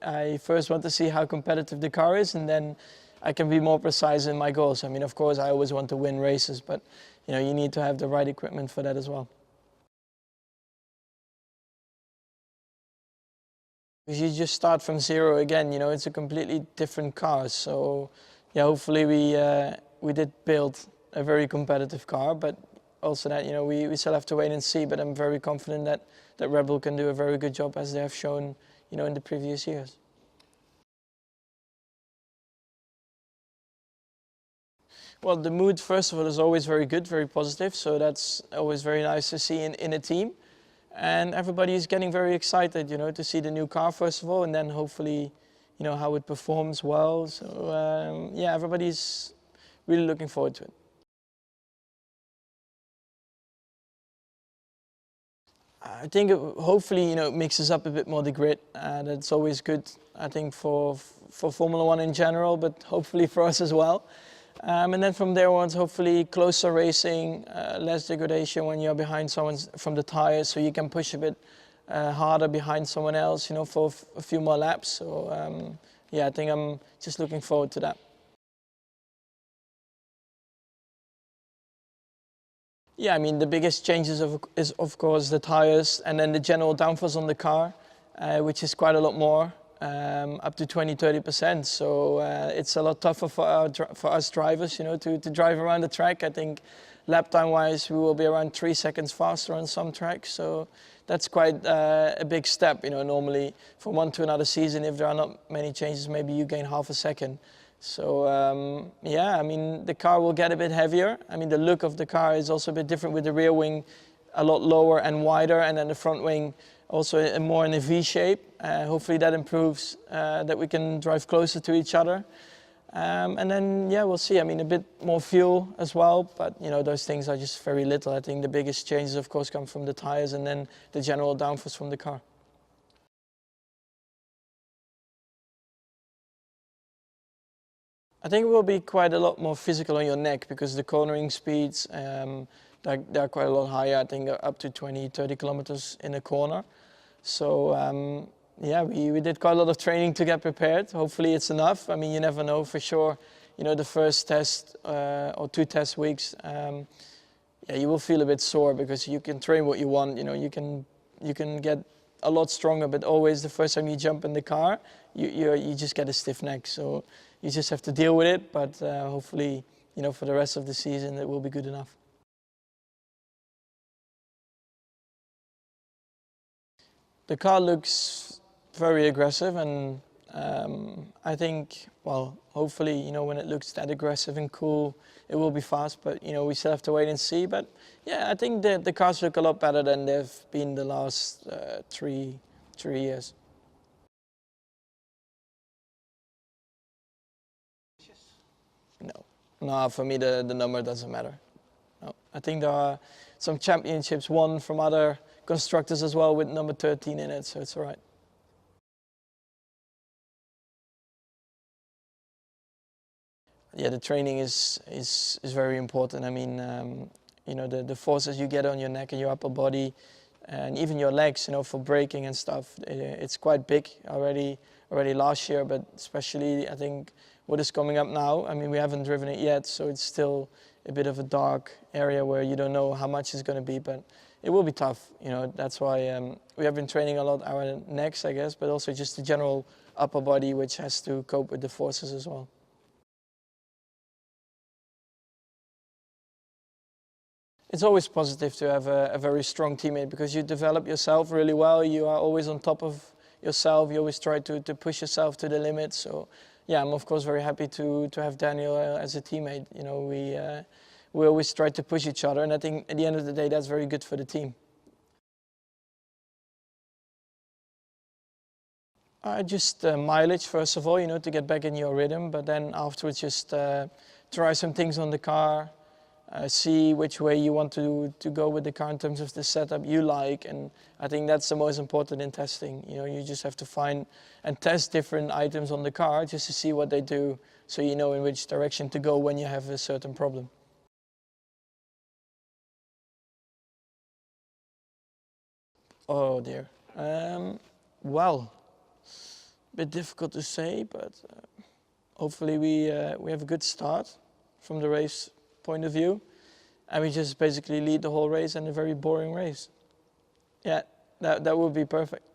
I first want to see how competitive the car is, and then I can be more precise in my goals. I mean, of course, I always want to win races, but you need to have the right equipment for that as well. Because you just start from zero again, it's a completely different car. So, yeah, hopefully we did build a very competitive car, but also that, we still have to wait and see. But I'm very confident that Red Bull can do a very good job, as they have shown, in the previous years. Well, the mood, first of all, is always very good, very positive. So that's always very nice to see in a team. And everybody is getting very excited, to see the new car, first of all, and then hopefully, how it performs well. So, yeah, everybody's really looking forward to it. I think hopefully, it mixes up a bit more the grid. That's always good, I think, for Formula One in general, but hopefully for us as well. And then from there on, hopefully closer racing, less degradation when you're behind someone from the tires, so you can push a bit harder behind someone else, for a few more laps. So yeah, I think I'm just looking forward to that. Yeah, I mean, the biggest changes is of course the tires and then the general downforce on the car, which is quite a lot more. Up to 20–30%. So it's a lot tougher for us drivers, to drive around the track. I think lap time wise, we will be around 3 seconds faster on some tracks. So that's quite a big step. Normally from one to another season, if there are not many changes, maybe you gain half a second. So yeah, I mean, the car will get a bit heavier. I mean, the look of the car is also a bit different, with the rear wing a lot lower and wider, and then the front wing also more in a V shape. Hopefully that improves, that we can drive closer to each other. And then, yeah, we'll see. I mean, a bit more fuel as well, but those things are just very little. I think the biggest changes, of course, come from the tires and then the general downforce from the car. I think it will be quite a lot more physical on your neck, because the cornering speeds, they're quite a lot higher. I think up to 20–30 kilometers in a corner. So yeah, we did quite a lot of training to get prepared. Hopefully it's enough. I mean, you never know for sure. The first test or 2 test weeks, yeah, you will feel a bit sore, because you can train what you want. You can get a lot stronger, but always the first time you jump in the car, you just get a stiff neck. So you just have to deal with it. But hopefully, for the rest of the season, it will be good enough. The car looks very aggressive, and I think, well, hopefully, when it looks that aggressive and cool, it will be fast. But we still have to wait and see. But yeah, I think the cars look a lot better than they've been the last three years. No, for me the number doesn't matter. No, I think there are some championships won from other constructors as well with number 13 in it, so it's all right. Yeah, the training is very important. I mean, the forces you get on your neck and your upper body, and even your legs, for braking and stuff, it's quite big already last year, but especially I think what is coming up now. I mean, we haven't driven it yet, so it's still a bit of a dark area where you don't know how much it's going to be, but it will be tough. That's why we have been training a lot our necks, I guess, but also just the general upper body, which has to cope with the forces as well. It's always positive to have a very strong teammate, because you develop yourself really well. You are always on top of yourself. You always try to push yourself to the limit. So yeah, I'm of course very happy to have Daniel as a teammate. We always try to push each other, and I think at the end of the day, that's very good for the team. Just mileage, first of all, to get back in your rhythm, but then afterwards just try some things on the car, see which way you want to go with the car in terms of the setup you like, and I think that's the most important in testing. You just have to find and test different items on the car just to see what they do, so you know in which direction to go when you have a certain problem. Oh dear. Well, bit difficult to say, but hopefully we have a good start from the race point of view, and we just basically lead the whole race and a very boring race. Yeah, that would be perfect.